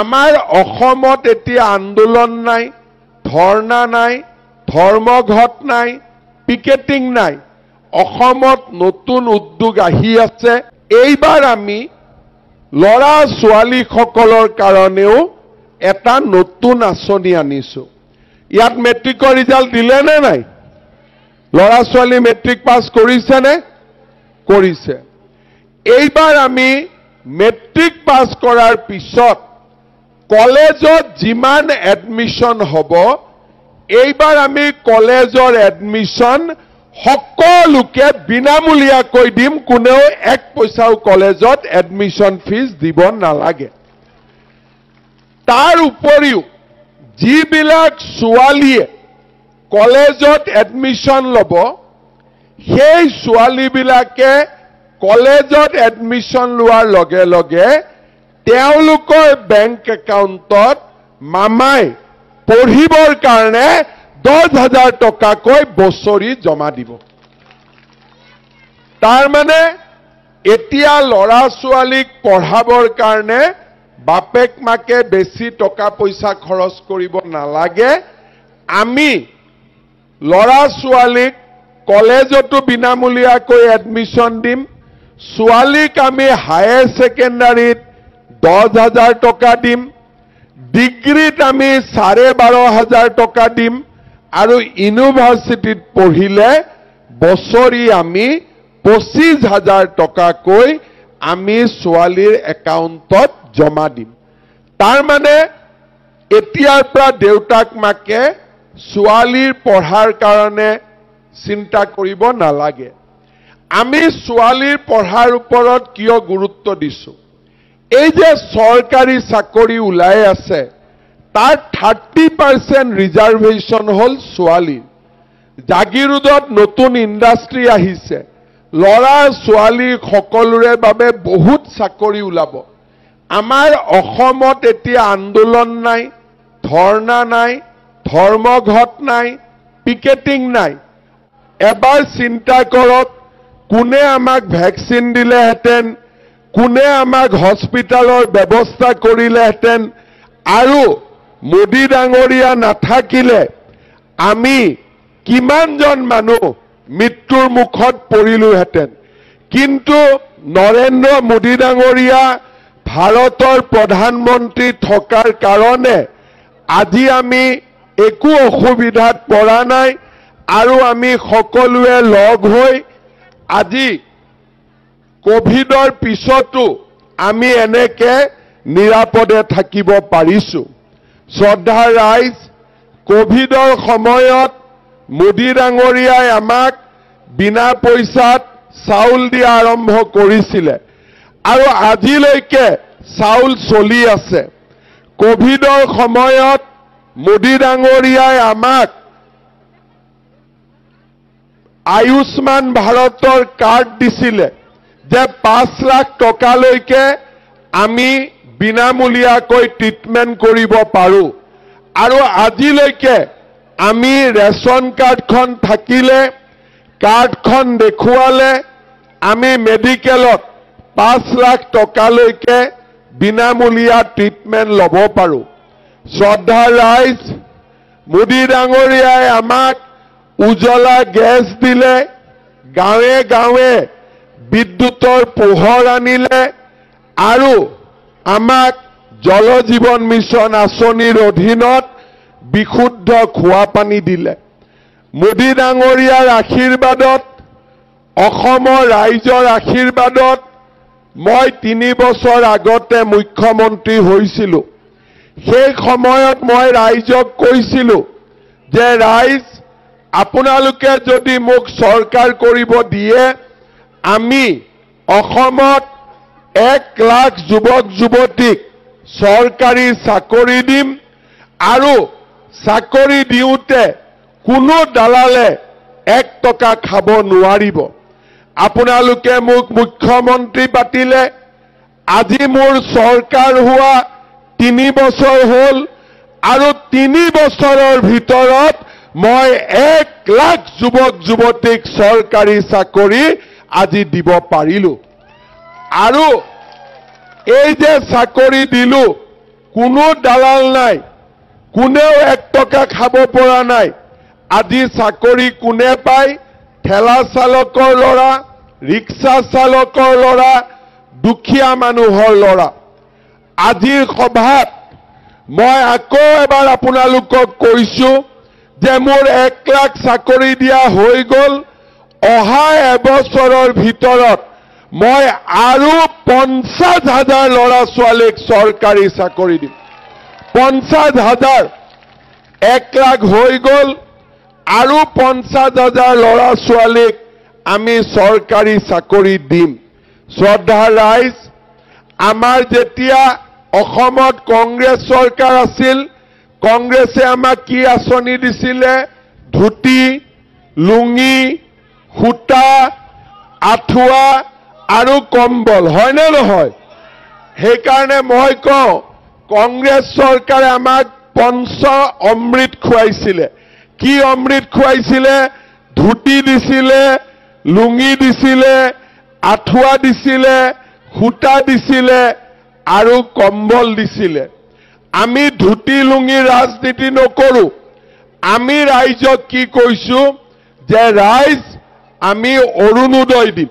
আমাৰ অসমত এতিয়া আন্দোলন নাই, ধৰ্ণা নাই, ধৰ্মঘট নাই, পিকেটিং নাই। অসমত নতুন উদ্যোগ আহি আছে। এইবাৰ আমি ল'ৰা ছোৱালীসকলৰ কাৰণেও এটা নতুন আঁচনি আনিছো। ইয়াত মেট্ৰিকৰ ৰিজাল্ট দিলে নে নাই? ল'ৰা ছোৱালী মেট্ৰিক পাছ কৰিছে নে? কৰিছে। এইবাৰ আমি মেট্ৰিক পাছ কৰাৰ পিছত কলেজত যিমান এডমিশন হ'ব, এইবাৰ আমি কলেজৰ এডমিশন সকলোকে বিনামূলীয়াকৈ দিম। কোনেও এক পইচাও কলেজত এডমিশন ফিজ দিব নালাগে। তাৰ উপৰিও যিবিলাক ছোৱালীয়ে কলেজত এডমিশন ল'ব, সেই ছোৱালীবিলাকে কলেজত এডমিশন লোৱাৰ লগে লগে তেওঁলোকৰ বেংক একাউণ্টত মামাই পঢ়িবৰ কাৰণে 10,000 টকাকৈ বছৰি জমা দিব। তাৰমানে এতিয়া ল'ৰা ছোৱালীক পঢ়াবৰ কাৰণে বাপেক মাকে বেছি টকা পইচা খৰচ কৰিব নালাগে। আমি ল'ৰা ছোৱালীক কলেজতো বিনামূলীয়াকৈ এডমিশন দিম। ছোৱালীক আমি হায়াৰ ছেকেণ্ডাৰীত 10,000 টকা দিম। ডিগ্ৰীত আমি 12,500 টকা দিম। আৰু ইউনিভাৰ্চিটিত পঢ়িলে বছৰি আমি 25,000 টকাকৈ আমি ছোৱালীৰ একাউণ্টত জমা দিম। তাৰমানে এতিয়াৰ পৰা দেউতাক মাকে ছোৱালীৰ পঢ়াৰ কাৰণে চিন্তা কৰিব নালাগে। আমি ছোৱালীৰ পঢ়াৰ ওপৰত কিয় গুৰুত্ব দিছো? এই যে চৰকাৰী চাকৰি ওলাই আছে, তাৰ 30% ৰিজাৰ্ভেশ্যন হ'ল ছোৱালীৰ। জাগিৰোডত নতুন ইণ্ডাষ্ট্ৰী আহিছে। ল'ৰা ছোৱালী সকলোৰে বাবে বহুত চাকৰি ওলাব। আমাৰ অসমত এতিয়া আন্দোলন নাই, ধৰ্ণা নাই, ধৰ্মঘট নাই, পিকেটিং নাই। এবাৰ চিন্তা কৰক, কোনে আমাক ভেকচিন দিলেহেঁতেন, কোনে আমাক হস্পিটালৰ ব্যৱস্থা কৰিলেহেঁতেন, আৰু মোদী ডাঙৰীয়া নাথাকিলে আমি কিমানজন মানুহ মৃত্যুৰ মুখত পৰিলোহেঁতেন। কিন্তু নৰেন্দ্ৰ মোদী ডাঙৰীয়া ভাৰতৰ প্ৰধানমন্ত্ৰী থকাৰ কাৰণে আজি আমি একো অসুবিধাত পৰা নাই। আৰু আমি সকলোৱে লগ হৈ আজি কোভিডৰ পিছতো আমি এনেকে নিৰাপদে থাকিব পাৰিছো। শ্ৰদ্ধা ৰাইজ, কোভিডৰ সময়ত মোদী ডাঙৰীয়াই আমাক বিনা পইচাত চাউল দিয়া আৰম্ভ কৰিছিলে আৰু আজিলৈকে চাউল চলি আছে। কোভিডৰ সময়ত মোদী ডাঙৰীয়াই আমাক আয়ুষ্মান ভাৰতৰ কাৰ্ড দিছিলে যে 5 লাখ টকালৈকে আমি বিনামূলীয়াকৈ ট্ৰিটমেণ্ট কৰিব পাৰোঁ। আৰু আজিলৈকে আমি ৰেচন কাৰ্ডখন থাকিলে, কাৰ্ডখন দেখুৱালে আমি মেডিকেলত 5 লাখ টকালৈকে বিনামূলীয়া ট্ৰিটমেণ্ট ল'ব পাৰোঁ। শ্ৰদ্ধা ৰাইজ, মোদী ডাঙৰীয়াই আমাক উজ্বলা গেছ দিলে, গাঁৱে গাঁৱে বিদ্যুতৰ পোহৰ আনিলে আৰু আমাক জল জীৱন মিছন আঁচনিৰ অধীনত বিশুদ্ধ খোৱা পানী দিলে। মোদী ডাঙৰীয়াৰ আশীৰ্বাদত, অসমৰ ৰাইজৰ আশীৰ্বাদত মই 3 বছৰ আগতে মুখ্যমন্ত্ৰী হৈছিলোঁ। সেই সময়ত মই ৰাইজক কৈছিলোঁ যে ৰাইজ, আপোনালোকে যদি মোক চৰকাৰ কৰিব দিয়ে, আমি অসমত 1 লাখ যুৱক যুৱতীক চৰকাৰী চাকৰি দিম আৰু চাকৰি দিওঁতে কোনো দালালে 1 টকা খাব নোৱাৰিব। আপোনালোকে মোক মুখ্যমন্ত্ৰী পাতিলে। আজি মোৰ চৰকাৰ হোৱা 3 বছৰ হ'ল আৰু 3 বছৰৰ ভিতৰত মই 1 লাখ যুৱক যুৱতীক চৰকাৰী চাকৰি আজি দিব পাৰিলো। আৰু এই যে চাকৰি দিলো, কোনো দালাল নাই, কোনেও 1 টকা খাব পৰা নাই। আজি চাকৰি কোনে পায়? ঠেলা চালকৰ ল'ৰা, ৰিক্সা চালকৰ ল'ৰা, দুখীয়া মানুহৰ ল'ৰা। আজিৰ সভাত মই আকৌ এবাৰ আপোনালোকক কৈছোঁ যে মোৰ 1 লাখ চাকৰি দিয়া হৈ গ'ল। অহা এবছৰৰ ভিতৰত মই আৰু 50,000 ল'ৰা ছোৱালীক চৰকাৰী চাকৰি দিম। 50,000, 1 লাখ হৈ গ'ল, আৰু 50,000 ল'ৰা ছোৱালীক আমি চৰকাৰী চাকৰি দিম। শ্ৰদ্ধাৰ ৰাইজ, আমাৰ যেতিয়া অসমত কংগ্ৰেছ চৰকাৰ আছিল, কংগ্ৰেছে আমাক কি আঁচনি দিছিলে? ধুতি, লুঙি, সূতা, আঁঠুৱা আৰু কম্বল, হয়নে নহয়? সেইকাৰণে মই কওঁ, কংগ্ৰেছ চৰকাৰে আমাক পঞ্চ অমৃত খুৱাইছিলে। কি অমৃত খুৱাইছিলে? ধুতি দিছিলে, লুঙি দিছিলে, আঁঠুৱা দিছিলে, সূতা দিছিলে আৰু কম্বল দিছিলে। আমি ধুতি লুঙি ৰাজনীতি নকৰোঁ। আমি ৰাইজক কি কৈছোঁ যে ৰাইজ আমি অৰুণোদয় দিম।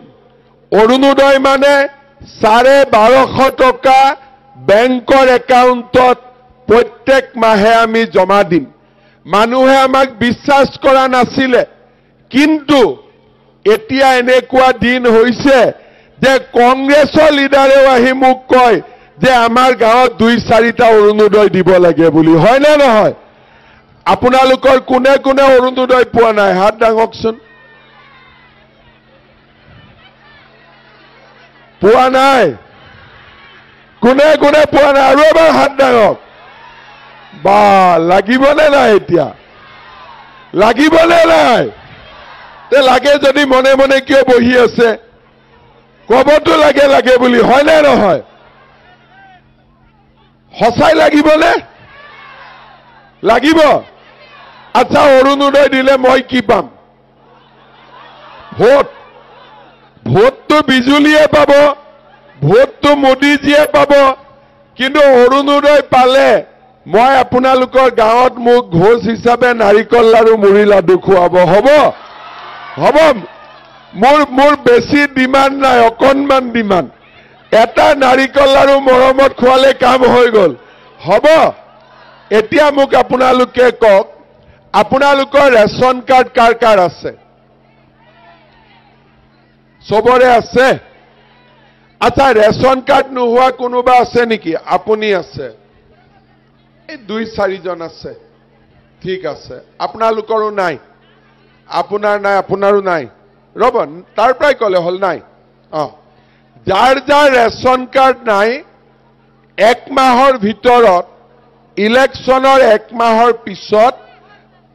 অৰুণোদয় মানে 1250 টকা বেংকৰ একাউণ্টত প্ৰত্যেক মাহে আমি জমা দিম। মানুহে আমাক বিশ্বাস কৰা নাছিলে, কিন্তু এতিয়া এনেকুৱা দিন হৈছে যে কংগ্ৰেছৰ লিডাৰেও আহি মোক কয় যে আমাৰ গাঁৱত 2-4টা অৰুণোদয় দিব লাগে বুলি, হয়নে নহয়? আপোনালোকৰ কোনে কোনে অৰুণোদয় পোৱা নাই? হাত দাঙকচোন। পোৱা নাই? কোনে কোনে পোৱা নাই? আৰু এবাৰ হাত দাঙক। বা, লাগিবনে নাই? এতিয়া লাগিবনে নাই? তে লাগে যদি মনে মনে কিয় বহি আছে? কবতো লাগে লাগে বুলি, হয়নে নহয়? সঁচাই লাগিবনে? লাগিব? আচ্ছা, অৰুণোদয় দিলে মই কি পাম? ভোট। ভোটটো বিজুলীয়ে পাব, ভোটটো মোদীজীয়ে পাব, কিন্তু অৰুণোদয় পালে মই আপোনালোকৰ গাঁৱত মোক ঘোষ হিচাপে নাৰিকল লাৰু মুড়ি লাডু খুৱাব। হ'ব? হ'ব? মোৰ বেছি ডিমাণ্ড নাই, অকণমান ডিমাণ্ড। এটা নাৰিকল লাৰু মৰমত খোৱালে কাম হৈ গ'ল। হ'ব? এতিয়া মোক আপোনালোকে কওক, আপোনালোকৰ ৰেচন কাৰ্ড কাৰ কাৰ আছে? চবৰে আছে? আচ্ছা, ৰেচন কাৰ্ড নোহোৱা কোনোবা আছে নেকি? আপুনি আছে, এই 2-4 জন আছে, ঠিক আছে। আপোনালোকৰো নাই? আপোনাৰ নাই, আপোনাৰো নাই। ৰ'ব, তাৰ পৰাই ক'লে হ'ল নাই। যাৰ যাৰ ৰেচন কাৰ্ড নাই, 1 মাহৰ ভিতৰত, ইলেকশ্যনৰ 1 মাহৰ পিছত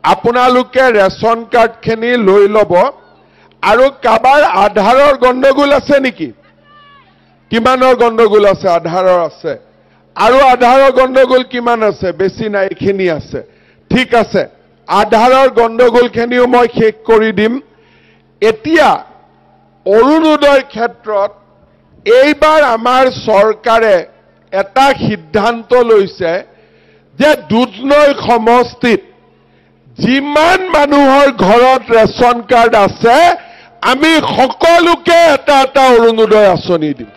আপোনালোকে ৰেচন কাৰ্ডখিনি লৈ ল'ব। আৰু কাবাৰ আধাৰৰ গণ্ডগোল আছে নেকি? কিমানৰ গণ্ডগোল আছে? আধাৰৰ আছে। আৰু আধাৰৰ গণ্ডগোল কিমান আছে? বেছি নাই, এইখিনি আছে। ঠিক আছে, আধাৰৰ গণ্ডগোলখিনিও মই শেষ কৰি দিম। এতিয়া অৰুণোদয়ৰ ক্ষেত্ৰত এইবাৰ আমাৰ চৰকাৰে এটা সিদ্ধান্ত লৈছে যে দুধনৈ সমষ্টিত যিমান মানুহৰ ঘৰত ৰেচন কাৰ্ড আছে, আমি সকলোকে এটা এটা অৰুণোদয় আঁচনি দিম।